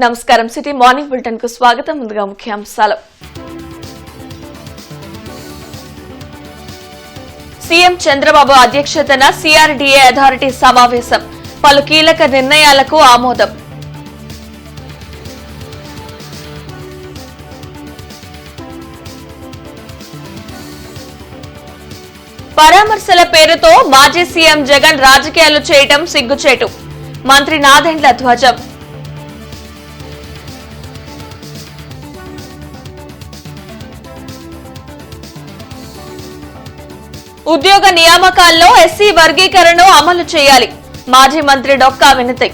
నమస్కారం city morning bulletin కు స్వాగతం. ముందుగా ముఖ్యాంశాలు. సీఎం చంద్రబాబు అధ్యక్షతన సిఆర్డీఏ అథారిటీ సమావేశం. పలు కీలక నిర్ణయాలకు ఆమోదం. పరామర్శల పేరుతో మాజీ సీఎం జగన్ రాజకీయాలు చేయటం సిగ్గుచేటు. మంత్రి నాదెండ్ల ధ్వజం. ఉద్యోగ నియామకాల్లో ఎస్సీ వర్గీకరణను అమలు చేయాలి. మాజీ మంత్రి డొక్కా వినతి.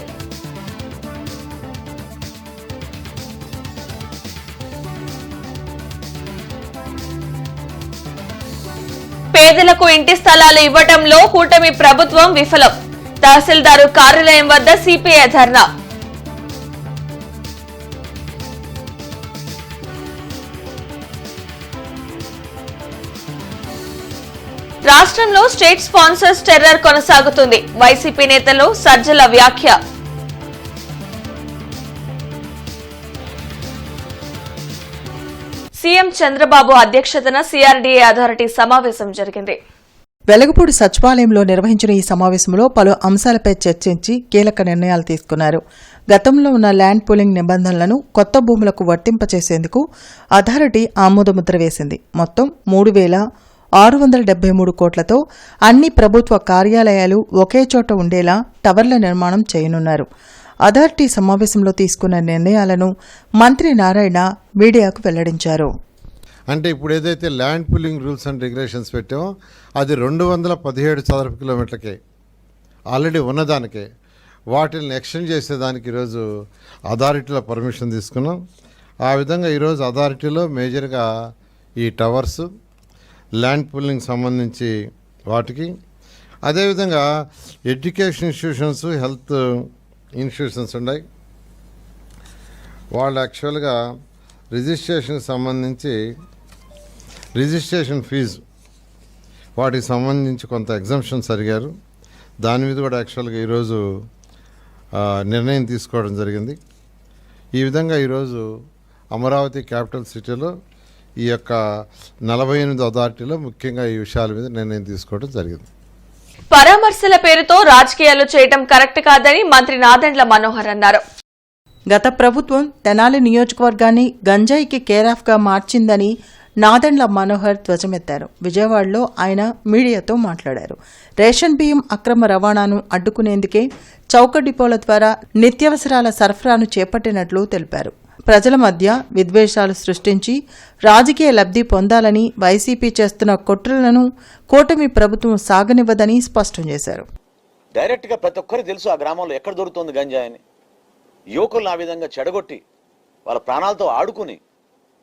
పేదలకు ఇంటి స్థలాలు ఇవ్వటంలో కూటమి ప్రభుత్వం విఫలం. తహసీల్దారు కార్యాలయం వద్ద సిపిఐ ధర్నా. రాష్ట్రంలో స్టేట్ స్పాన్సర్స్ టెర్రర్ కొనసాగుతుంది. వైసీపీ నేతలు సజ్జల వ్యాఖ్య. సీఎం చంద్రబాబు అధ్యక్షతన సిఆర్డీఏ అథారిటీ సమావేశం జరిగింది. వెలగపూడి సచివాలయంలో నిర్వహించిన ఈ సమావేశంలో పలు అంశాలపై చర్చించి కీలక నిర్ణయాలు తీసుకున్నారు. గతంలో ఉన్న ల్యాండ్ పూలింగ్ నిబంధనలను కొత్త భూములకు వర్తింపచేసేందుకు అథారిటీ ఆమోదముద్ర వేసింది. మొత్తం 3,673 కోట్లతో అన్ని ప్రభుత్వ కార్యాలయాలు ఒకే చోట ఉండేలా టవర్ల నిర్మాణం చేయనున్నారు. అథారిటీ సమావేశంలో తీసుకున్న నిర్ణయాలను మంత్రి నారాయణ మీడియాకు వెల్లడించారు. అంటే ఇప్పుడు ఏదైతే land pooling rules and regulations పెట్టామో అది 217 చదరపు కిలోమీటర్లకే ఆల్రెడీ ఉన్నదానికే వాటిని ఎక్స్టెండ్ చేసేదానికి ఈరోజు అథారిటీలో పర్మిషన్ తీసుకున్నాం. ఆ విధంగా ఈరోజు అథారిటీలో మేజర్గా ఈ టవర్స్ ల్యాండ్ పూలింగ్ సంబంధించి వాటికి, అదేవిధంగా ఎడ్యుకేషన్ ఇన్స్టిట్యూషన్స్, హెల్త్ ఇన్స్టిట్యూషన్స్ ఉన్నాయి. వాళ్ళు యాక్చువల్గా రిజిస్ట్రేషన్కి సంబంధించి రిజిస్ట్రేషన్ ఫీజు వాటికి సంబంధించి కొంత ఎగ్జంప్షన్స్ అడిగారు. దాని మీద కూడా యాక్చువల్గా ఈరోజు నిర్ణయం తీసుకోవడం జరిగింది. ఈ విధంగా ఈరోజు అమరావతి క్యాపిటల్ సిటీలో ఈ యొక్క 48 అథారిటీలో ముఖ్యంగా ఈ విషయాల మీద నిర్ణయం తీసుకోవడం జరిగింది. పరామర్శల పేరుతో రాజకీయాలు చేయటం కరెక్ట్ కాదని మంత్రి నాదెండ్ల మనోహర్ అన్నారు. గత ప్రభుత్వం తెనాలి నియోజకవర్గాన్ని గంజాయికి కేరాఫ్గా మార్చిందని నాదెండ్ల మనోహర్ ధ్వజమెత్తారు. విజయవాడలో ఆయన మీడియాతో మాట్లాడారు. రేషన్ బియ్యం అక్రమ రవాణాను అడ్డుకునేందుకే చౌక డిపోల ద్వారా నిత్యావసరాల సరఫరాను చేపట్టినట్లు తెలిపారు. ప్రజల మధ్య విద్వేషాలు సృష్టించి రాజకీయ లబ్ధి పొందాలని వైసీపీ చేస్తున్న కుట్రలను కూటమి ప్రభుత్వం సాగనివ్వదని స్పష్టం చేశారు. డైరెక్ట్గా ప్రతి ఒక్కరికి తెలుసు ఆ గ్రామంలో ఎక్కడ దొరుకుతుంది గంజాయని. యువకులను ఆ విధంగా చెడగొట్టి వాళ్ళ ప్రాణాలతో ఆడుకుని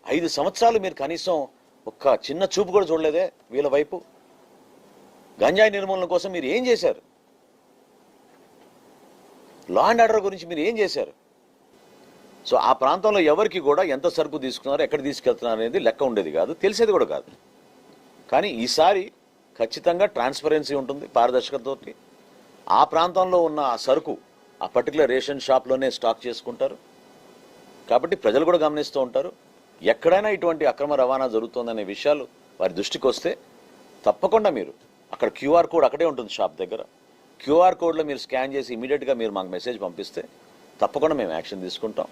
5 సంవత్సరాలు మీరు కనీసం ఒక్క చిన్న చూపు కూడా చూడలేదే వీళ్ళ వైపు. గంజాయి నిర్మూలన కోసం మీరు ఏం చేశారు? లా అండ్ ఆర్డర్ గురించి మీరు ఏం చేశారు? సో ఆ ప్రాంతంలో ఎవరికి కూడా ఎంత సరుకు తీసుకున్నారు, ఎక్కడ తీసుకెళ్తున్నారు అనేది లెక్క ఉండేది కాదు, తెలిసేది కూడా కాదు. కానీ ఈసారి ఖచ్చితంగా ట్రాన్స్పరెన్సీ ఉంటుంది, పారదర్శకతతో. ఆ ప్రాంతంలో ఉన్న ఆ సరుకు ఆ పర్టికులర్ రేషన్ షాప్లోనే స్టాక్ చేసుకుంటారు. కాబట్టి ప్రజలు కూడా గమనిస్తూ ఉంటారు. ఎక్కడైనా ఇటువంటి అక్రమ రవాణా జరుగుతుందనే విషయాలు వారి దృష్టికి వస్తే తప్పకుండా మీరు అక్కడ క్యూఆర్ కోడ్ అక్కడే ఉంటుంది షాప్ దగ్గర. క్యూఆర్ కోడ్లో మీరు స్కాన్ చేసి ఇమీడియట్గా మీరు మాకు మెసేజ్ పంపిస్తే తప్పకుండా మేము యాక్షన్ తీసుకుంటాం.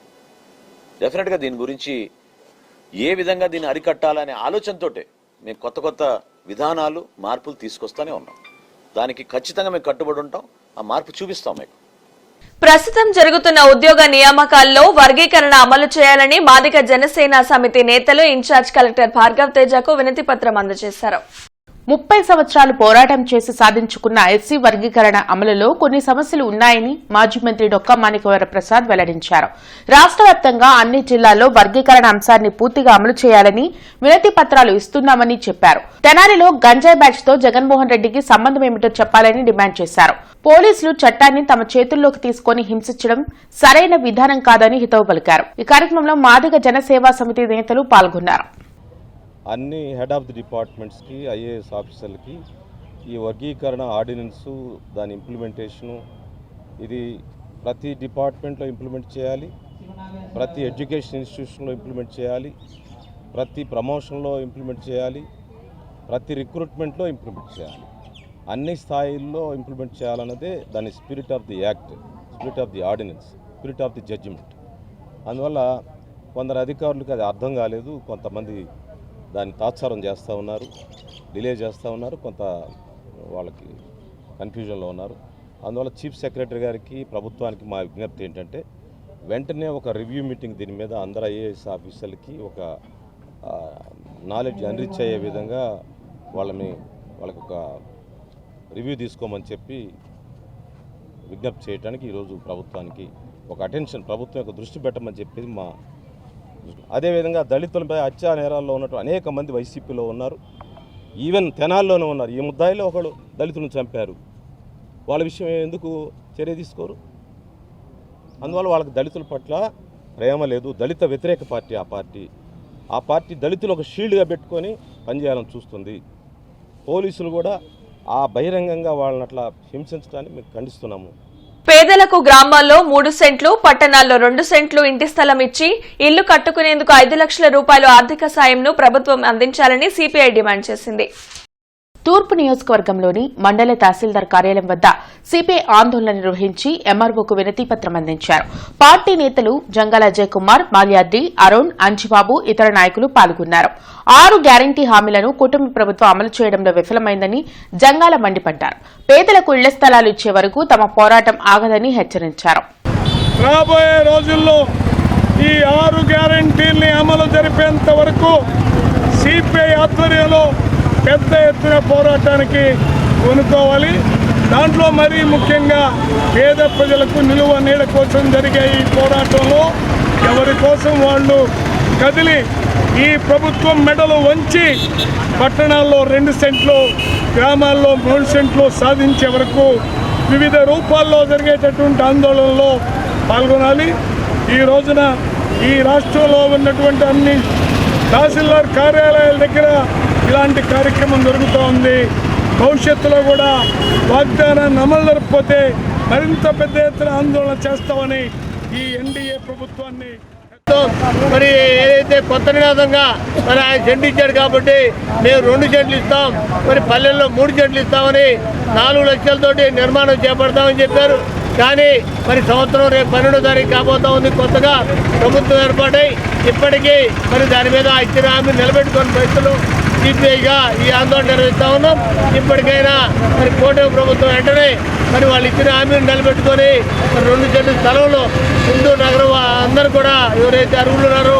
డెఫినెట్గా దీని గురించి ఏ విధంగా దీన్ని అరికట్టాలనే ఆలోచనతోటే మేము కొత్త కొత్త విధానాలు, మార్పులు తీసుకొస్తానే ఉన్నాం. దానికి ఖచ్చితంగా మేము కట్టుబడి ఉంటాం. ఆ మార్పు చూపిస్తాం మీకు. ప్రస్తుతం జరుగుతున్న ఉద్యోగ నియామకాల్లో వర్గీకరణ అమలు చేయాలని మాదిగ జనసేన సమితి నేతలు ఇన్ఛార్జ్ కలెక్టర్ భార్గవ్ తేజకు వినతి పత్రం అందజేశారు. 30 సంవత్సరాలు పోరాటం చేసి సాధించుకున్న ఎస్సీ వర్గీకరణ అమలులో కొన్ని సమస్యలు ఉన్నాయని మాజీ మంత్రి డొక్కా మాణిక్యవరప్రసాద్ వెల్లడించారు. రాష్ట్ర వ్యాప్తంగా అన్ని జిల్లాల్లో వర్గీకరణ అంశాన్ని పూర్తిగా అమలు చేయాలని వినతి పత్రాలు ఇస్తున్నామని చెప్పారు. తెనాలిలో గంజాయి బ్యాచ్ తో జగన్మోహన్ రెడ్డికి సంబంధం ఏమిటో చెప్పాలని డిమాండ్ చేశారు. పోలీసులు చట్టాన్ని తమ చేతుల్లోకి తీసుకుని హింసించడం సరైన విధానం కాదని హితవు పలికారు. ఈ కార్యక్రమంలో మాదిగ జనసేవా సమితి నేతలు పాల్గొన్నారు. అన్ని హెడ్ ఆఫ్ ది డిపార్ట్మెంట్స్కి, ఐఏఎస్ ఆఫీసర్లకి ఈ వర్గీకరణ ఆర్డినెన్సు, దాని ఇంప్లిమెంటేషను ఇది ప్రతి డిపార్ట్మెంట్లో ఇంప్లిమెంట్ చేయాలి. ప్రతి ఎడ్యుకేషన్ ఇన్స్టిట్యూషన్లో ఇంప్లిమెంట్ చేయాలి, ప్రతి ప్రమోషన్లో ఇంప్లిమెంట్ చేయాలి, ప్రతి రిక్రూట్మెంట్లో ఇంప్లిమెంట్ చేయాలి, అన్ని స్థాయిల్లో ఇంప్లిమెంట్ చేయాలన్నదే దాని spirit of the act, spirit of the ordinance, spirit of the judgement. అందువల్ల కొందరు అధికారులకు అది అర్థం కాలేదు, కొంతమంది దాన్ని తాత్సారం చేస్తూ ఉన్నారు, డిలే చేస్తూ ఉన్నారు, కొంత వాళ్ళకి కన్ఫ్యూజన్లో ఉన్నారు. అందువల్ల చీఫ్ సెక్రటరీ గారికి ప్రభుత్వానికి మా విజ్ఞప్తి ఏంటంటే వెంటనే ఒక రివ్యూ మీటింగ్ దీని మీద అందరు ఐఏఎస్ ఆఫీసర్లకి ఒక నాలెడ్జ్ ఎన్రిచ్ అయ్యే విధంగా వాళ్ళకి ఒక రివ్యూ తీసుకోమని చెప్పి విజ్ఞప్తి చేయడానికి ఈరోజు ప్రభుత్వానికి ఒక అటెన్షన్, ప్రభుత్వం యొక్క దృష్టి పెట్టమని చెప్పేది మా. అదేవిధంగా దళితులపై హత్యా నేరాల్లో ఉన్నట్టు అనేక మంది వైసీపీలో ఉన్నారు, ఈవెన్ తెనాల్లోనే ఉన్నారు. ఈ ముద్దాయిలో ఒకడు దళితులను చంపారు, వాళ్ళ విషయం ఎందుకు చర్య తీసుకోరు? అందువల్ల వాళ్ళకి దళితుల పట్ల ప్రేమ లేదు, దళిత వ్యతిరేక పార్టీ ఆ పార్టీ దళితులు ఒక షీల్డ్గా పెట్టుకొని పనిచేయాలని చూస్తుంది. పోలీసులు కూడా ఆ బహిరంగంగా వాళ్ళని అట్లా హింసించడాన్ని మేము ఖండిస్తున్నాము. పేదలకు గ్రామాల్లో 3 సెంట్లు, పట్టణాల్లో 2 సెంట్లు ఇంటి స్థలం ఇచ్చి ఇల్లు కట్టుకునేందుకు 5 లక్షల రూపాయలు ఆర్థిక సాయంను ప్రభుత్వం అందించాలని సిపిఐ డిమాండ్ చేసింది. తూర్పు నియోజకవర్గంలోని మండల తహసీల్దార్ కార్యాలయం వద్ద సిపిఐ ఆందోళన నిర్వహించి ఎంఆర్ఓకు వినతిపత్రం అందించారు. పార్టీ నేతలు జంగాల అజయ్ కుమార్, మాల్యాద్రి, అరుణ్, అంజిబాబు, ఇతర నాయకులు పాల్గొన్నారు. 6 గ్యారంటీ హామీలను కూటమి ప్రభుత్వం అమలు చేయడంలో విఫలమైందని జంగాల మండిపడ్డారు. పేదలకు ఇళ్ల స్థలాలు ఇచ్చే వరకు తమ పోరాటం ఆగదని హెచ్చరించారు. రాబోయే రోజుల్లో ఈ 6 గ్యారంటీల్ని అమలు జరిపేంత వరకు సిపిఐ ఆధ్వర్యంలో పెద్ద ఎత్తున పోరాటానికి కొనుక్కోవాలి. దాంట్లో మరీ ముఖ్యంగా పేద ప్రజలకు నిలువ నీడ కోసం జరిగే ఈ పోరాటంలో ఎవరి కోసం వాళ్ళు కదిలి ఈ ప్రభుత్వం మెడలు వంచి పట్టణాల్లో 2 సెంట్లు, గ్రామాల్లో 3 సెంట్లు సాధించే వరకు వివిధ రూపాల్లో జరిగేటటువంటి ఆందోళనలో పాల్గొనాలి. ఈ రోజున ఈ రాష్ట్రంలో ఉన్నటువంటి అన్ని తహసీల్దార్ కార్యాలయాల దగ్గర ఇలాంటి కార్యక్రమం జరుగుతూ ఉంది. భవిష్యత్తులో కూడా వాగ్దానాన్ని అమలు జరపకపోతే మరింత పెద్ద ఎత్తున ఆందోళన చేస్తామని ఈ ఎన్డీఏ ప్రభుత్వాన్ని మరి ఏదైతే కొత్త నినాదంగా మరి ఆయన సెంటు ఇచ్చాడు కాబట్టి మేము 2 సెంట్లు ఇస్తాం, మరి పల్లెల్లో 3 సెంట్లు ఇస్తామని 4 లక్షలతోటి నిర్మాణం చేపడతామని చెప్పారు. కానీ మరి సంవత్సరం రేపు 12వ తారీఖు కాబోతా ఉంది, కొత్తగా ప్రభుత్వం ఏర్పాటై ఇప్పటికీ మరి దాని మీద ఇచ్చిన హామీ నిలబెట్టుకొని రైతులు సిపిఐగా ఈ ఆందోళన నిర్వహిస్తా ఉన్నాం. ఇప్పటికైనా మరి కూటమి ప్రభుత్వం వెంటనే మరి వాళ్ళు ఇచ్చిన హామీని నిలబెట్టుకొని మరి 2 సెంట్ల స్థలంలో ముందు నగరం అందరూ కూడా ఎవరైతే అర్హులు ఉన్నారో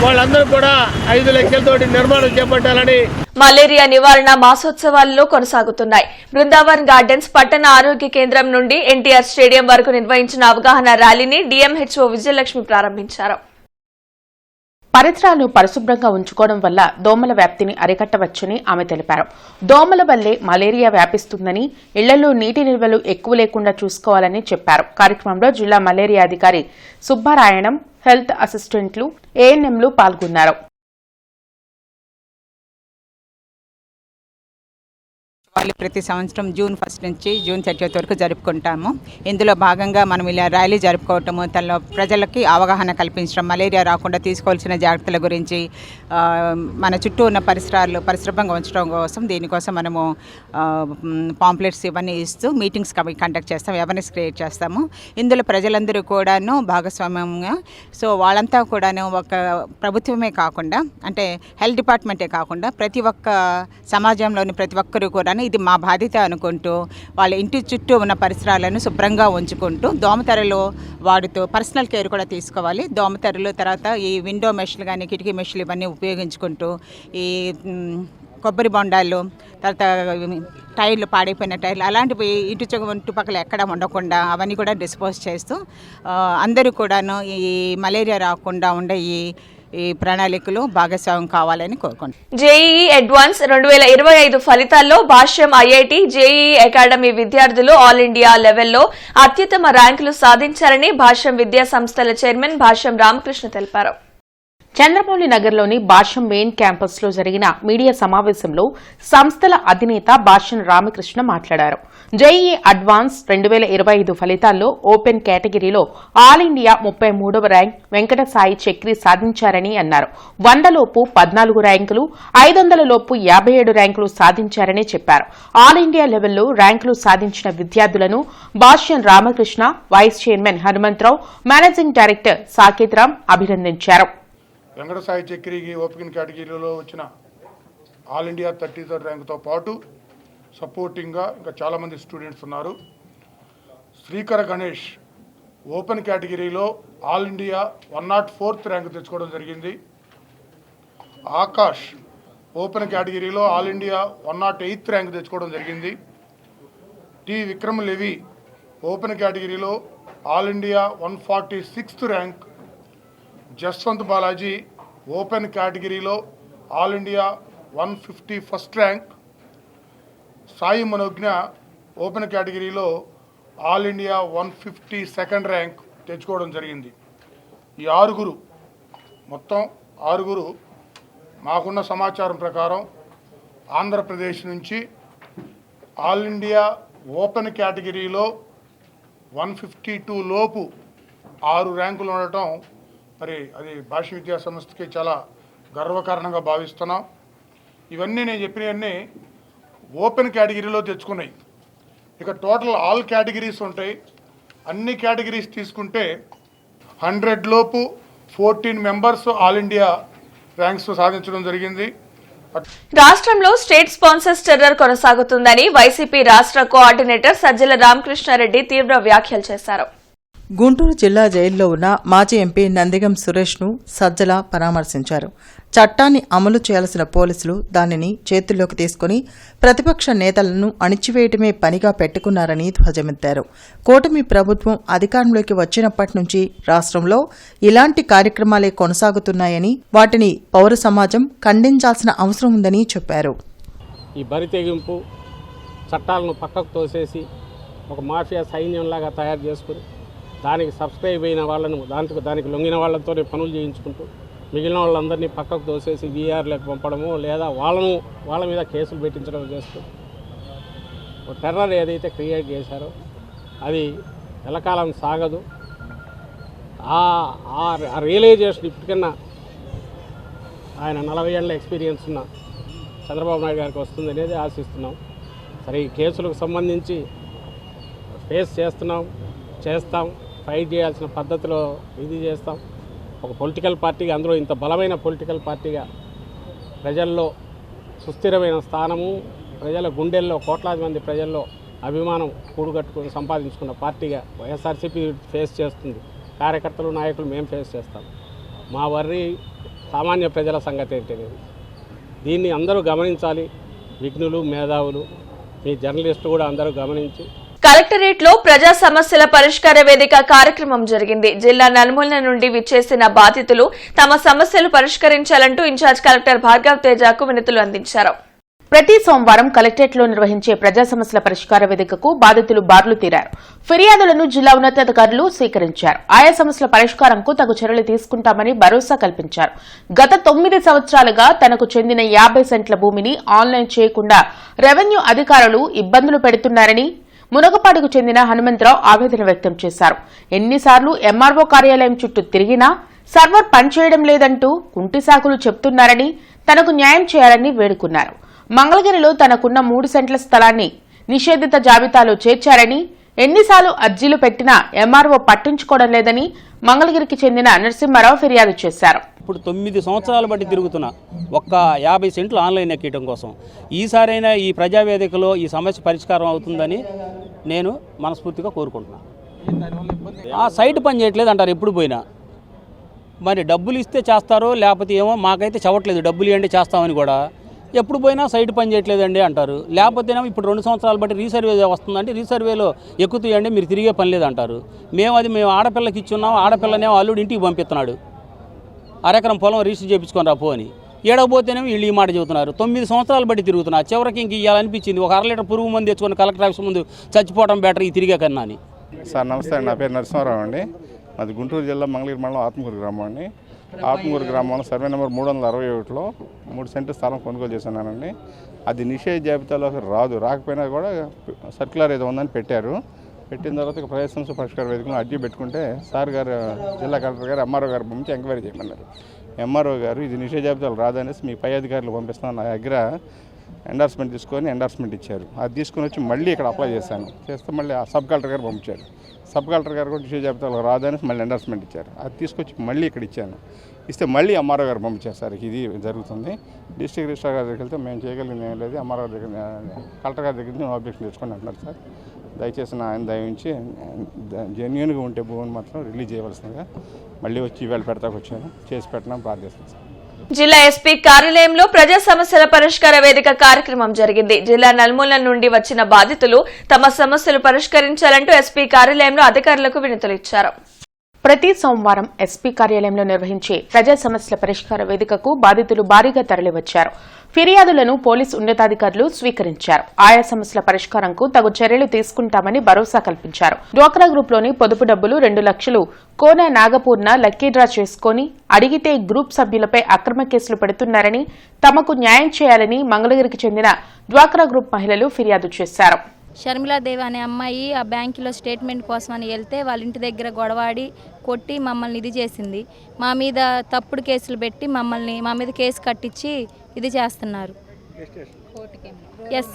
వాళ్ళందరూ కూడా 5 లక్షలతోటి నిర్మాణం చేపట్టాలని. మలేరియా నివారణ మాసోత్సవాల్లో కొనసాగుతున్నాయి. బృందావన్ గార్డెన్స్ పట్టణ ఆరోగ్య కేంద్రం నుండి ఎన్టీఆర్ స్టేడియం వరకు నిర్వహించిన అవగాహన ర్యాలీని డిఎంహెచ్ఓ విజయలక్ష్మి ప్రారంభించారు. పరిసరాలు పరిశుభ్రంగా ఉంచుకోవడం వల్ల దోమల వ్యాప్తిని అరికట్టవచ్చని ఆమె తెలిపారు. దోమల వల్లే మలేరియా వ్యాపిస్తుందని, ఇళ్లలో నీటి నిల్వలు ఎక్కువ లేకుండా చూసుకోవాలని చెప్పారు. కార్యక్రమంలో జిల్లా మలేరియా అధికారి సుబ్బారాయణం, హెల్త్ అసిస్టెంట్లు, ఏఎన్ఎంలు పాల్గొన్నారు. వాళ్ళు ప్రతి సంవత్సరం జూన్ 1 నుంచి జూన్ 30 వరకు జరుపుకుంటాము. ఇందులో భాగంగా మనం ఇలా ర్యాలీ జరుపుకోవటము, తనలో ప్రజలకి అవగాహన కల్పించడం, మలేరియా రాకుండా తీసుకోవాల్సిన జాగ్రత్తల గురించి, మన చుట్టూ ఉన్న పరిసరాలు పరిశుభ్రంగా ఉంచడం కోసం దీనికోసం మనము పాంప్లెట్స్ ఇవన్నీ ఇస్తూ మీటింగ్స్ కండక్ట్ చేస్తాం, అవేర్నెస్ క్రియేట్ చేస్తాము. ఇందులో ప్రజలందరూ కూడాను భాగస్వామ్యంగా, సో వాళ్ళంతా కూడాను ఒక ప్రభుత్వమే కాకుండా, అంటే హెల్త్ డిపార్ట్మెంటే కాకుండా ప్రతి ఒక్క సమాజంలోని ప్రతి ఒక్కరూ కూడా ఇది మా బాధ్యత అనుకుంటూ వాళ్ళ ఇంటి చుట్టూ ఉన్న పరిసరాలను శుభ్రంగా ఉంచుకుంటూ దోమతెరలు వాడుతూ పర్సనల్ కేర్ కూడా తీసుకోవాలి. దోమతెరలు, తర్వాత ఈ విండో మెష్లు కానీ కిటికీ మెష్లు ఇవన్నీ ఉపయోగించుకుంటూ, ఈ కొబ్బరి బొండాలు, తర్వాత టైర్లు, పాడైపోయిన టైర్లు అలాంటివి ఇంటి చుట్టుపక్కల ఎక్కడ ఉండకుండా అవన్నీ కూడా డిస్పోజ్ చేస్తూ అందరూ కూడాను ఈ మలేరియా రాకుండా ఉండే ఈ ప్రణాళికలు భాగస్వామ్యం కావాలని కోరుకుంటున్నాను. జేఈఈ అడ్వాన్స్ 2025 ఫలితాల్లో భాష్యం ఐఐటి, జేఈఈ అకాడమీ విద్యార్థులు ఆల్ ఇండియా లెవెల్లో అత్యుత్తమ ర్యాంకులు సాధించారని భాష్యం విద్యా సంస్థల చైర్మన్ భాష్యం రామకృష్ణ తెలిపారు. చంద్రమౌళి నగర్లోని భాష్యం మెయిన్ క్యాంపస్లో జరిగిన మీడియా సమావేశంలో సంస్థల అధినేత భాష్యం రామకృష్ణ మాట్లాడారు. జేఈఈ అడ్వాన్స్ 2025 ఫలితాల్లో ఓపెన్ కేటగిరీలో ఆల్ ఇండియా 33వ ర్యాంక్ వెంకట సాయి చక్రి సాధించారని అన్నారు. 100 లోపు 14 ర్యాంకులు, 500 లోపు 57 ర్యాంకులు సాధించారని చెప్పారు. ఆల్ ఇండియా లెవెల్లో ర్యాంకులు సాధించిన విద్యార్థులను Bhashyam Ramakrishna, vice chairman Hanumantharao, managing director Saketh Ram అభినందించారు. వెంకట సాయి చక్రికి ఓపెన్ కేటగిరీలో వచ్చిన ఆల్ ఇండియా 33rd ర్యాంకుతో పాటు సపోర్టింగ్గా ఇంకా చాలామంది స్టూడెంట్స్ ఉన్నారు. శ్రీకర గణేష్ ఓపెన్ కేటగిరీలో ఆల్ ఇండియా 104th ర్యాంకు తెచ్చుకోవడం జరిగింది. ఆకాష్ ఓపెన్ కేటగిరీలో ఆల్ ఇండియా 108th ర్యాంకు తెచ్చుకోవడం జరిగింది. టి విక్రమ్ లెవి ఓపెన్ కేటగిరీలో all India 146th rank. Jaswanth Balaji open కేటగిరీలో all India 151st rank. Sai Manogna open కేటగిరీలో ఆల్ ఇండియా 152nd ర్యాంక్ తెచ్చుకోవడం జరిగింది. ఈ మొత్తం ఆరుగురు మాకున్న సమాచారం ప్రకారం ఆంధ్రప్రదేశ్ నుంచి ఆల్ ఇండియా ఓపెన్ కేటగిరీలో 152 లోపు 6 ర్యాంకులు ఉండటం మరి అది భాష్య విద్యా సంస్థకి చాలా గర్వకారణంగా భావిస్తున్నాం. ఇవన్నీ నేను చెప్పినవన్నీ ఓపెన్ కేటగిరీలో తెచ్చుకున్నాయి. ఇక టోటల్ ఆల్ కేటగిరీస్ ఉంటాయి. అన్ని కేటగిరీస్ తీసుకుంటే 100 లోపు 14 మెంబర్స్ ఆల్ ఇండియా ర్యాంక్స్ సాధించడం జరిగింది. రాష్ట్రంలో స్టేట్ స్పాన్సర్స్ టెర్రర్ కొనసాగుతుందని వైసీపీ రాష్ట్ర కోఆర్డినేటర్ సజ్జల రామకృష్ణారెడ్డి తీవ్ర వ్యాఖ్యలు చేశారు. గుంటూరు జిల్లా జైల్లో ఉన్న మాజీ ఎంపీ నందిగం సురేష్ను సజ్జల పరామర్శించారు. చట్టాన్ని అమలు చేయాల్సిన పోలీసులు దానిని చేతుల్లోకి తీసుకుని ప్రతిపక్ష నేతలను అణిచివేయటమే పనిగా పెట్టుకున్నారని ధ్వజమెత్తారు. కూటమి ప్రభుత్వం అధికారంలోకి వచ్చినప్పటి నుంచి రాష్ట్రంలో ఇలాంటి కార్యక్రమాలే కొనసాగుతున్నాయని, వాటిని పౌర సమాజం ఖండించాల్సిన అవసరం ఉందని చెప్పారు. ఈ బరితెగింపు చట్టాలను పక్కకు తోసేసి ఒక మాఫియా సైన్యంలాగా తయారు చేసుకుని దానికి సబ్స్క్రైబ్ అయిన వాళ్ళను దానికి లొంగిన వాళ్ళతోనే పనులు చేయించుకుంటూ మిగిలిన వాళ్ళందరినీ పక్కకు తోసేసి వీఆర్లకు పంపడము లేదా వాళ్ళ మీద కేసులు పెట్టించడం చేస్తూ టెర్రర్ ఏదైతే క్రియేట్ చేశారో అది ఎల్లకాలం సాగదు. ఆ రియలైజేషన్ ఇప్పటికన్నా ఆయన 40 ఏళ్ల ఎక్స్పీరియన్స్ ఉన్న చంద్రబాబు నాయుడు గారికి వస్తుంది అనేది ఆశిస్తున్నాం. సరే, ఈ కేసులకు సంబంధించి ఫేస్ చేస్తాం, ఫైట్ చేయాల్సిన పద్ధతిలో ఇది చేస్తాం. ఒక పొలిటికల్ పార్టీగా, అందులో ఇంత బలమైన పొలిటికల్ పార్టీగా ప్రజల్లో సుస్థిరమైన స్థానము, ప్రజల గుండెల్లో కోట్లాది మంది ప్రజల్లో అభిమానం కూడుగట్టుకుని సంపాదించుకున్న పార్టీగా వైఎస్ఆర్సీపీ ఫేస్ చేస్తుంది. కార్యకర్తలు, నాయకులు మేము ఫేస్ చేస్తాం. మా వర్రీ సామాన్య ప్రజల సంగతి ఏంటనేది దీన్ని అందరూ గమనించాలి. విఘ్నులు, మేధావులు, మీ జర్నలిస్టులు కూడా అందరూ గమనించి. కలెక్టరేట్ లో ప్రజా సమస్యల పరిష్కార వేదిక కార్యక్రమం జరిగింది. జిల్లా నలుమూలల నుండి విచ్చేసిన బాధితులు తమ సమస్యలు పరిష్కరించాలంటూ ఇన్ఛార్జ్ కలెక్టర్ భార్గవ్ తేజకు వినతులు అందించారు. ప్రతి సోమవారం కలెక్టరేట్లో నిర్వహించే ప్రజా సమస్యల పరిష్కార వేదికకు బాధితులు బార్లు తీరారు. ఫిర్యాదులను జిల్లా ఉన్నతాధికారులు స్వీకరించారు. ఆయా సమస్యల పరిష్కారంకు తగు చర్యలు తీసుకుంటామని భరోసా కల్పించారు. గత 9 సంవత్సరాలుగా తనకు చెందిన 50 సెంట్ల భూమిని ఆన్లైన్ చేయకుండా రెవెన్యూ అధికారులు ఇబ్బందులు పెడుతున్నారని మునగపాడుకు చెందిన హనుమంతరావు ఆవేదన వ్యక్తం చేశారు. ఎన్నిసార్లు ఎంఆర్ఓ కార్యాలయం చుట్టూ తిరిగినా సర్వర్ పనిచేయడం లేదంటూ కుంటి సాకులు చెప్తున్నారని, తనకు న్యాయం చేయాలని వేడుకున్నారు. మంగళగిరిలో తనకున్న 3 సెంట్ల స్థలాన్ని నిషేధిత జాబితాలో చేర్చారని, ఎన్నిసార్లు అర్జీలు పెట్టినా ఎంఆర్ఓ పట్టించుకోవడం లేదని మంగళగిరికి చెందిన నరసింహారావు ఫిర్యాదు చేశారు. ఇప్పుడు 9 సంవత్సరాలు బట్టి తిరుగుతున్నా ఒక్క 50 సెంట్లు ఆన్లైన్ ఎక్కడం కోసం. ఈసారైనా ఈ ప్రజావేదికలో ఈ సమస్య పరిష్కారం అవుతుందని నేను మనస్ఫూర్తిగా కోరుకుంటున్నాను. ఆ సైట్ పని చేయట్లేదు అంటారు ఎప్పుడు పోయినా. మరి డబ్బులు ఇస్తే చేస్తారో లేకపోతే ఏమో, మాకైతే చెప్పట్లేదు డబ్బులు ఇవ్వండి చేస్తామని కూడా. ఎప్పుడు పోయినా సైట్ పని చేయట్లేదండి అంటారు. లేకపోతేనేమో ఇప్పుడు 2 సంవత్సరాలు బట్టి రీసర్వే వస్తుందంటే రీసర్వేలో ఎక్కుతాయండి, మీరు తిరిగే పని లేదంటారు. మేము ఆడపిల్లకి ఇచ్చున్నాం, ఆడపిల్లనేమో అల్లుడు ఇంటికి పంపిస్తున్నాడు, అరెకరం పొలం రిజిస్టర్ చేయించుకొని రా పో అని. ఏడకపోతేనేమో వీళ్ళు ఈ మాట చెబుతున్నారు. 9 సంవత్సరాలు బట్టి తిరుగుతున్నారు. చివరికి ఇంక ఇవ్వాలనిపించింది, ఒక 1/2 లీటర్ పురుగు మందు తెచ్చుకొని కలెక్టర్ ఆఫీస్ ముందు చచ్చిపోవడం బెటర్ ఈ తిరిగే కన్నా అని. సార్ నమస్తే అండి, నా పేరు నరసింహారావు అండి. అది గుంటూరు జిల్లా మంగళగిరి మండలం ఆత్మకూరు గ్రామం అండి. ఆత్మూరు గ్రామంలో సర్వే నెంబర్ 361లో 3 సెంటు స్థలం కొనుగోలు చేస్తున్నానండి. అది నిషేధ జాబితాలోకి రాకపోయినా కూడా సర్క్యులర్ ఏదో ఉందని పెట్టారు. పెట్టిన తర్వాత ప్రజా సమస్య పరిష్కార వేదికలో అర్జీ పెట్టుకుంటే సార్ గారు జిల్లా కలెక్టర్ గారు ఎంఆర్ఓ గారు పంపించి ఎంక్వైరీ చేయమన్నారు. ఎంఆర్ఓ గారు ఇది నిషేధ జాబితాలు రాదనేసి మీ పై అధికారులు పంపిస్తాను నా దగ్గర ఎండార్స్మెంట్ తీసుకొని ఎండార్స్మెంట్ ఇచ్చారు. అది తీసుకొని వచ్చి మళ్ళీ ఇక్కడ అప్లై చేస్తే మళ్ళీ ఆ సబ్ కలెక్టర్ గారు పంపించారు. సబ్ కలెక్టర్ గారు కూడా నిషేధ జాబితాలు రాదనేసి మళ్ళీ ఎండార్స్మెంట్ ఇచ్చారు. అది తీసుకొచ్చి మళ్ళీ ఇక్కడ ఇచ్చాను. ఇస్తే మళ్ళీ ఎంఆర్ఓ గారు పంపించారు. సార్ ఇది జరుగుతుంది. డిస్ట్రిక్ట్ రిజిస్ట్రార్ గారి దగ్గరికి వెళ్తే మేము చేయగలిగింది ఏం లేదు, ఎంఆర్ఓ దగ్గర కలెక్టర్ గారి దగ్గర నుంచి ఆబ్జెక్షన్ తెచ్చుకొని అంటున్నారు. సార్ దయచేసి ఆయన దయించి జెన్యున్గా ఉంటే భూమిని మాత్రం రిలీజ్ చేయవలసిందిగా మళ్ళీ వచ్చి ఈవేళ వచ్చాను. చేసి పెట్టడం ప్రార్థిస్తున్నాను. సార్ జిల్లా ఎస్పీ కార్యాలయంలో ప్రజా సమస్యల పరిష్కార వేదిక కార్యక్రమం జరిగింది. జిల్లా నలుమూలల నుండి వచ్చిన బాధితులు తమ సమస్యలు పరిష్కరించాలంటూ ఎస్పీ కార్యాలయంలో అధికారులకు వినతులు ఇచ్చారు. ప్రతి సోమవారం ఎస్పీ కార్యాలయంలో నిర్వహించే ప్రజా సమస్యల పరిష్కార వేదికకు బాధితులు భారీగా తరలివచ్చారు. ఫిర్యాదులను పోలీసు ఉన్నతాధికారులు స్వీకరించారు. ఆయా సమస్యల పరిష్కారంకు తగు చర్యలు తీసుకుంటామని భరోసా కల్పించారు. డ్వాక్రా గ్రూప్లోని పొదుపు డబ్బులు 2 లక్షలు కోన నాగపూర్ణ లక్కీ డ్రా చేసుకుని అడిగితే గ్రూప్ సభ్యులపై అక్రమ కేసులు పెడుతున్నారని, తమకు న్యాయం చేయాలని మంగళగిరికి చెందిన డ్వాక్రా గ్రూప్ మహిళలు ఫిర్యాదు చేశారు. షర్మిలాదేవి అనే అమ్మాయి ఆ బ్యాంకులో స్టేట్మెంట్ కోసం అని వెళ్తే వాళ్ళ ఇంటి దగ్గర గొడవాడి కొట్టి మమ్మల్ని ఇది చేసింది. మా మీద తప్పుడు కేసులు పెట్టి మా మీద కేసు కట్టించి ఇది చేస్తున్నారు. ఎస్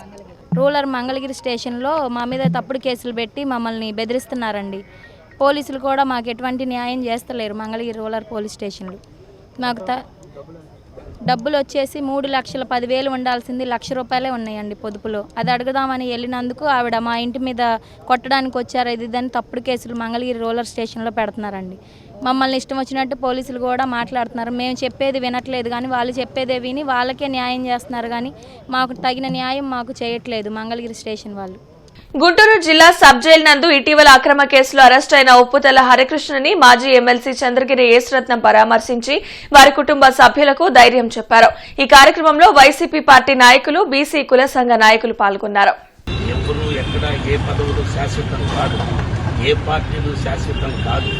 రూరల్ మంగళగిరి స్టేషన్లో మా మీద తప్పుడు కేసులు పెట్టి మమ్మల్ని బెదిరిస్తున్నారండి. పోలీసులు కూడా మాకు ఎటువంటి న్యాయం చేస్తలేరు. మంగళగిరి రూరల్ పోలీస్ స్టేషన్లు మాకు డబ్బులు వచ్చేసి 3,10,000 ఉండాల్సింది 1,00,000 రూపాయలే ఉన్నాయండి పొదుపులో. అది అడుగుదామని వెళ్ళినందుకు ఆవిడ మా ఇంటి మీద కొట్టడానికి వచ్చారు. ఇదని తప్పుడు కేసులు మంగళగిరి రూరల్ స్టేషన్లో పెడుతున్నారండి. మమ్మల్ని ఇష్టం వచ్చినట్టు పోలీసులు కూడా మాట్లాడుతున్నారు. మేము చెప్పేది వినట్లేదు కానీ వాళ్ళు చెప్పేదే విని వాళ్ళకే న్యాయం చేస్తున్నారు కానీ మాకు తగిన న్యాయం మాకు చేయట్లేదు మంగళగిరి స్టేషన్ వాళ్ళు. గుంటూరు జిల్లా సబ్ జైలు నందు ఇటీవల అక్రమ కేసులో అరెస్ట్ అయిన ఉప్పుతల హరికృష్ణని మాజీ ఎమ్మెల్సీ చంద్రగిరి యేసరత్నం పరామర్శించి వారి కుటుంబ సభ్యులకు ధైర్యం చెప్పారు. ఈ కార్యక్రమంలో వైసీపీ పార్టీ నాయకులు, బీసీ కుల సంఘ నాయకులు పాల్గొన్నారు. ఎవరు ఎక్కడ ఏ పదవులు శాశ్వతం కాదు, ఏ పార్టీలు శాశ్వతం కాదు.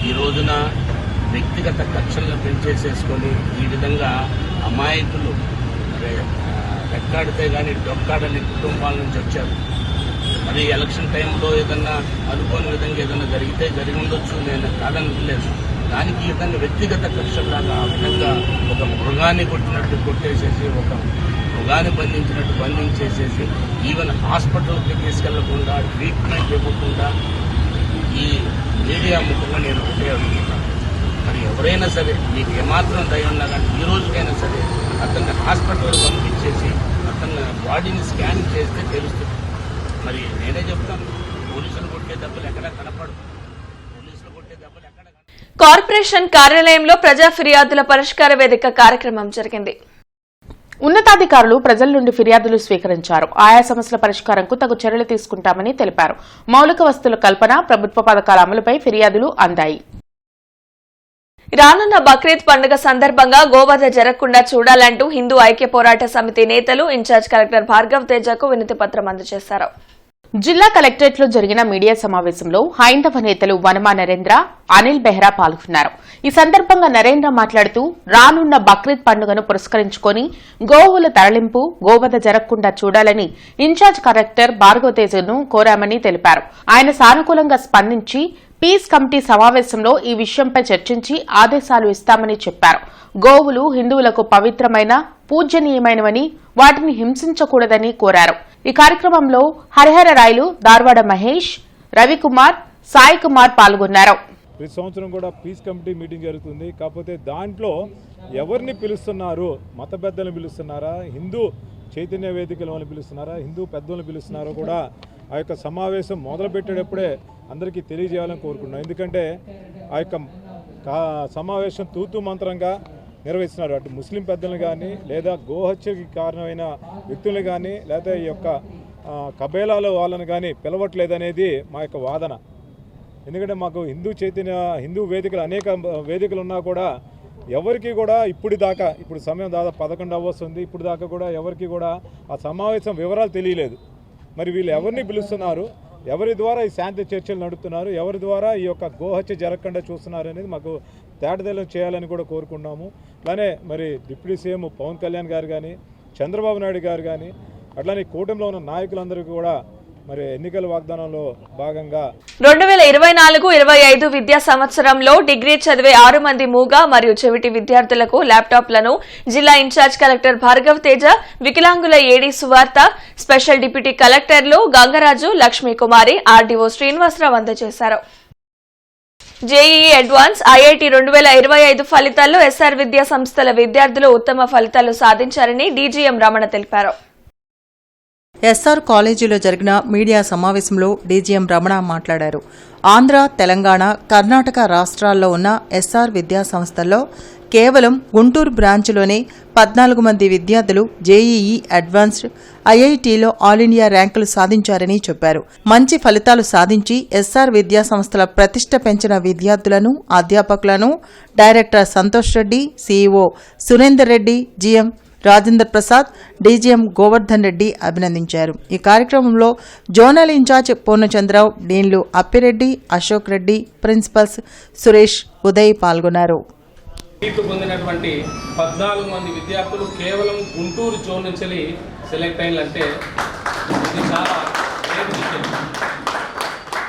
ఈ రోజున వ్యక్తిగత కక్షలను పెంచేసేసుకొని ఈ విధంగా అమాయకులు రెక్కాడితే కానీ డొక్కాడని కుటుంబాల నుంచి వచ్చారు. మరి ఎలక్షన్ టైంలో ఏదన్నా అనుకోని విధంగా ఏదైనా జరిగి ఉండొచ్చు, నేను కాదనట్లేదు. దానికి ఈ విధంగా వ్యక్తిగత కక్షలాగా ఆ విధంగా ఒక మృగాన్ని కొట్టేసేసి ఒక మృగాన్ని బంధించేసేసి ఈవెన్ హాస్పిటల్కి తీసుకెళ్లకుండా ట్రీట్మెంట్ ఇవ్వకుండా ఈ మీడియా ముఖంగా నేను ఒకటే అడుగుతున్నాను. మరి ఎవరైనా సరే మీకు ఏమాత్రం దయ ఉన్నా కానీ ఈ రోజుకైనా సరే అతన్ని హాస్పిటల్ పంపించేసి అతన్ని బాడీని స్కాన్ చేస్తే తెలుస్తుంది. మరి నేనే చెప్తాను, పోలీసులు కొట్టే దెబ్బలు ఎక్కడ కనపడదు. కార్పొరేషన్ కార్యాలయంలో ప్రజా ఫిర్యాదుల పరిష్కార వేదిక కార్యక్రమం జరిగింది. ఉన్నతాధికారులు ప్రజల నుండి ఫిర్యాదులు స్వీకరించారు. ఆయా సమస్యల పరిష్కారంకు తగు చర్యలు తీసుకుంటామని తెలిపారు. మౌలిక వస్తువుల కల్పన, ప్రభుత్వ పథకాల అమలుపై ఫిర్యాదులు అందాయి. రానున్న బక్రీద్ పండుగ సందర్భంగా గోవధ జరగకుండా చూడాలంటూ హిందూ ఐక్య పోరాట సమితి నేతలు ఇన్ఛార్జ్ కలెక్టర్ భార్గవ్ తేజకు వినతి పత్రం అందజేశారు. జిల్లా కలెక్టరేట్ లో జరిగిన మీడియా సమావేశంలో హైందవ నేతలు వనమా నరేంద్ర, అనిల్ బెహ్రా పాల్గొన్నారు. ఈ సందర్భంగా నరేంద్ర మాట్లాడుతూ రానున్న బక్రీద్ పండుగను పురస్కరించుకుని గోవుల తరలింపు, గోవధ జరగకుండా చూడాలని ఇన్ఛార్జ్ కలెక్టర్ భార్గవ్ తేజను కోరామని తెలిపారు. ఆయన సానుకూలంగా స్పందించి పీస్ కమిటీ సమావేశంలో ఈ విషయంపై చర్చించి ఆదేశాలు ఇస్తామని చెప్పారు. గోవులు హిందువులకు పవిత్రమైన, పూజనీయమైనవని, వాటిని హింసించకూడదని కోరారు. ఈ కార్యక్రమంలో హరిహర రాయలు, దార్వాడ మహేష్, రవికుమార్, సాయి కుమార్ పాల్గొన్నారు. ప్రతి సంవత్సరం కూడా పీస్ కమిటీ మీటింగ్ జరుగుతుంది. కాకపోతే దాంట్లో ఎవరిని పిలుస్తున్నారు, మత పెద్దలను పిలుస్తున్నారా, హిందూ చైతన్య వేదికలను పిలుస్తున్నారా, హిందూ పెద్దలను పిలుస్తున్నారో కూడా ఆ యొక్క సమావేశం మొదలుపెట్టేటప్పుడే అందరికీ తెలియజేయాలని కోరుకున్నాం. ఎందుకంటే ఆ యొక్క సమావేశం తూతూ మంత్రంగా నిర్వహిస్తున్నారు. అటు ముస్లిం పెద్దలను కానీ, లేదా గోహత్యకి కారణమైన వ్యక్తులను కానీ, లేదా ఈ యొక్క కబేలాల వాళ్ళని కానీ పిలవట్లేదనేది మా యొక్క వాదన. ఎందుకంటే మాకు హిందూ వేదికలు అనేక వేదికలు ఉన్నా కూడా ఎవరికి కూడా ఇప్పుడు సమయం దాదాపు 11 వస్తుంది, ఇప్పుడు దాకా కూడా ఎవరికి కూడా ఆ సమావేశం వివరాలు తెలియలేదు. మరి వీళ్ళు ఎవరిని పిలుస్తున్నారు, ఎవరి ద్వారా ఈ శాంతి చర్చలు నడుపుతున్నారు, ఎవరి ద్వారా ఈ యొక్క గోహత్య జరగకుండా చూస్తున్నారు అనేది మాకు తేటతెల్లం చేయాలని కూడా కోరుకున్నాము. అలానే మరి డిప్యూటీ సీఎం పవన్ కళ్యాణ్ గారు కానీ, చంద్రబాబు నాయుడు గారు కానీ, అట్లానే కూటమిలో ఉన్న నాయకులందరికీ కూడా మరి ఎన్నికల వాగ్దానంలో భాగంగా 2024-25 విద్యా సంవత్సరంలో డిగ్రీ చదివే 6 మంది మూగ మరియు చెవిటి విద్యార్థులకు ల్యాప్టాప్లను జిల్లా ఇన్ఛార్జ్ కలెక్టర్ భార్గవ్ తేజ, వికలాంగుల ఏడీ సువార్త, స్పెషల్ డిప్యూటీ కలెక్టర్లు గంగరాజు, లక్ష్మీకుమారి, ఆర్డీఓ శ్రీనివాసరావు అందజేశారు. జేఈఈ అడ్వాన్స్ ఐఐటి 2025 ఫలితాల్లో ఎస్ఆర్ విద్యా సంస్థల విద్యార్థులు ఉత్తమ ఫలితాలు సాధించారని డీజీఎం రమణ తెలిపారు. ఎస్ఆర్ కాలేజీలో జరిగిన మీడియా సమావేశంలో డీజీఎం రమణ మాట్లాడారు. ఆంధ్ర, తెలంగాణ, కర్ణాటక రాష్ట్రాల్లో ఉన్న ఎస్ఆర్ విద్యా సంస్థల్లో కేవలం గుంటూరు బ్రాంచ్లోనే 14 మంది విద్యార్థులు జేఈఈ అడ్వాన్స్డ్ ఐఐటీలో ఆల్ ఇండియా ర్యాంకులు సాధించారని చెప్పారు. మంచి ఫలితాలు సాధించి ఎస్ఆర్ విద్యా సంస్థల ప్రతిష్ట పెంచిన విద్యార్థులను, అధ్యాపకులను director Santosh Reddy, CEO Surender Reddy, GM Rajendra Prasad, DGM Govardhan Reddy అభినందించారు. ఈ కార్యక్రమంలో జోనల్ ఇన్ఛార్జ్ పూర్ణచంద్రరావు, డీన్లు అప్పిరెడ్డి, అశోక్ రెడ్డి, ప్రిన్సిపల్స్ సురేష్, ఉదయ్ పాల్గొన్నారు. పొందినటువంటి 14 మంది విద్యార్థులు కేవలం గుంటూరు జోన్ నుంచి సెలెక్ట్ అయ్యారంటే ఇది చాలా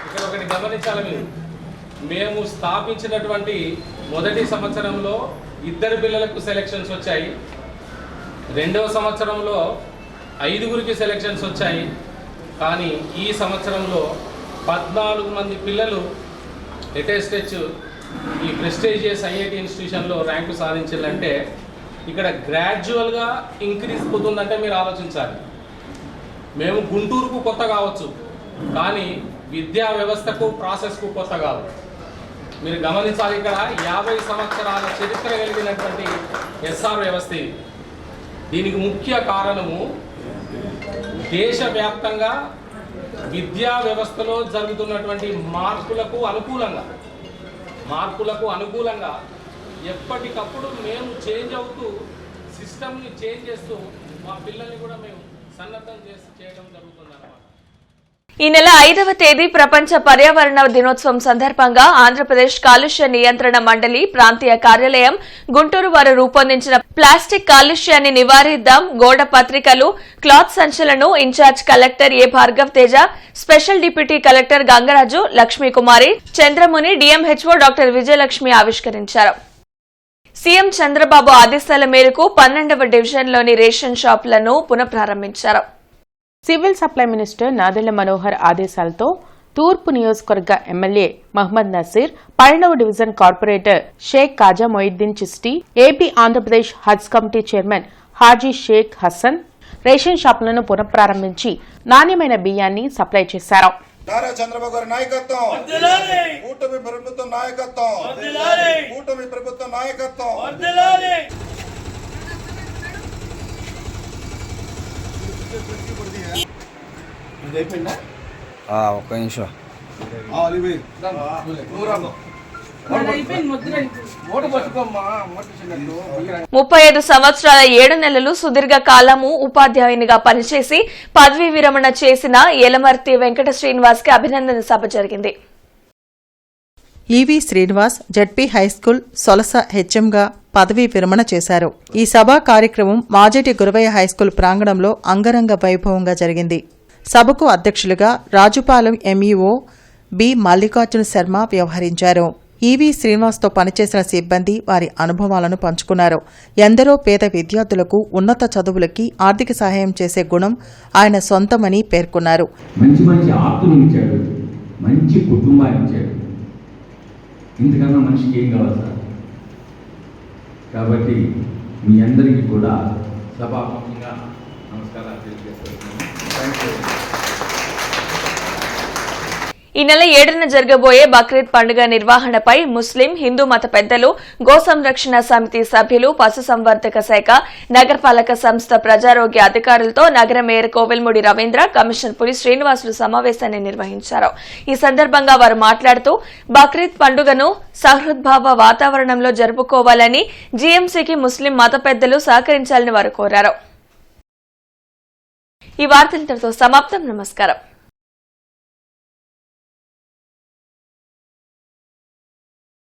ఇక్కడ ఒకటి గమనించాలి. మేము స్థాపించినటువంటి మొదటి సంవత్సరంలో 2 పిల్లలకు సెలెక్షన్స్ వచ్చాయి. 2వ సంవత్సరంలో 5గురికి సెలెక్షన్స్ వచ్చాయి. కానీ ఈ సంవత్సరంలో 14 మంది పిల్లలు లేటెస్ట్ ఈ ప్రెస్టీజియస్ ఐఐటి ఇన్స్టిట్యూషన్లో ర్యాంకు సాధించాలంటే ఇక్కడ గ్రాడ్యువల్గా ఇంక్రీజ్ అవుతుందంటే మీరు ఆలోచించాలి. మేము గుంటూరుకు కొత్త కావచ్చు, కానీ విద్యా వ్యవస్థకు ప్రాసెస్కు కొత్త కాదు. మీరు గమనించాలి, ఇక్కడ 50 సంవత్సరాల చరిత్ర కలిగినటువంటి ఎస్ఆర్ వ్యవస్థ. దీనికి ముఖ్య కారణము దేశవ్యాప్తంగా విద్యా వ్యవస్థలో జరుగుతున్నటువంటి మార్పులకు అనుకూలంగా ఎప్పటికప్పుడు మేము చేంజ్ అవుతూ సిస్టమ్ని చేంజ్ చేస్తూ మా పిల్లల్ని కూడా మేము సన్నద్ధం చేయడం జరుగుతుందన్నమాట. ఈ నెల 5వ తేదీ ప్రపంచ పర్యావరణ దినోత్సవం సందర్భంగా ఆంధ్రప్రదేశ్ కాలుష్య నియంత్రణ మండలి ప్రాంతీయ కార్యాలయం గుంటూరు వారు రూపొందించిన ప్లాస్టిక్ కాలుష్యాన్ని నివారిద్దాం గోడ పత్రికలు, క్లాత్ సంచులను incharge collector A Bhargav Teja, special deputy collector Gangaraju, Lakshmikumari, Chandramuni, DMHO doctor Vijayalakshmi ఆవిష్కరించారు. సీఎం చంద్రబాబు ఆదేశాల మేరకు 12వ డివిజన్లోని రేషన్ షాపులను పునఃప్రారంభించారు. Civil supply minister Nadendla Manohar ఆదేశాలతో తూర్పు నియోజకవర్గ ఎమ్మెల్యే మహ్మద్ నసీర్, 12వ division corporator Sheikh Khaja Mohiuddin Chishti, AP Andhra Pradesh Haj committee chairman Haji Sheikh Hasan ration షాపులను పునఃప్రారంభించి నాణ్యమైన బియ్యాన్ని సప్లై చేశారు. నారా చంద్రబాబు గారి నాయకత్వం, కూటమి ప్రభుత్వం నాయకత్వం, కూటమి ప్రభుత్వం నాయకత్వం. ఒక్క నిమిషం. 35 సంవత్సరాల 7 నెలలు సుదీర్ఘ కాలము ఉపాధ్యాయునిగా పనిచేసి పదవీ విరమణ చేసిన యలమర్తి వెంకట శ్రీనివాస్ కి అభినందన సభ జరిగింది. ఈవీ శ్రీనివాస్ జడ్పీ హైస్కూల్ సొలస హెచ్ఎంగా పదవీ విరమణ చేశారు. ఈ సభా కార్యక్రమం మాజేటి గురవయ్య హైస్కూల్ ప్రాంగణంలో అంగరంగ వైభవంగా జరిగింది. సభకు అధ్యక్షులుగా రాజుపాలెం ఎంఈఓ బి మల్లికార్జున శర్మ వ్యవహరించారు. ఈవీ శ్రీనివాస్తో పనిచేసిన సిబ్బంది వారి అనుభవాలను పంచుకున్నారు. ఎందరో పేద విద్యార్థులకు ఉన్నత చదువులకి ఆర్థిక సహాయం చేసే గుణం ఆయన సొంతమని పేర్కొన్నారు. మంచి మంచి ఆప్తులు ఇచ్చాడు, మంచి కుటుంబాన్ని ఇచ్చాడు. ఇంతకన్నా మనిషికి ఏం కావాలి సార్? కాబట్టి మీ అందరికీ కూడా సభాముఖంగా నమస్కారాలు తెలియజేస్తున్నాను. ఈ నెల 7న జరగబోయే బక్రీద్ పండుగ నిర్వహణపై ముస్లిం, హిందూ మత పెద్దలు, గో సంరక్షణ సమితి సభ్యులు, పశుసంవర్ధక శాఖ, నగరపాలక సంస్థ ప్రజారోగ్య అధికారులతో నగర మేయర్ కోవెల్ముడి రవీంద్ర, కమిషనర్ పులి శ్రీనివాసులు సమావేశాన్ని నిర్వహించారు. ఈ సందర్భంగా వారు మాట్లాడుతూ బక్రీద్ పండుగను సహృద్భావ వాతావరణంలో జరుపుకోవాలని, జీఎంసీకి ముస్లిం మత పెద్దలు సహకరించాలని వారు కోరారు. ఈ వార్తలతో సమాప్తం. నమస్కారం.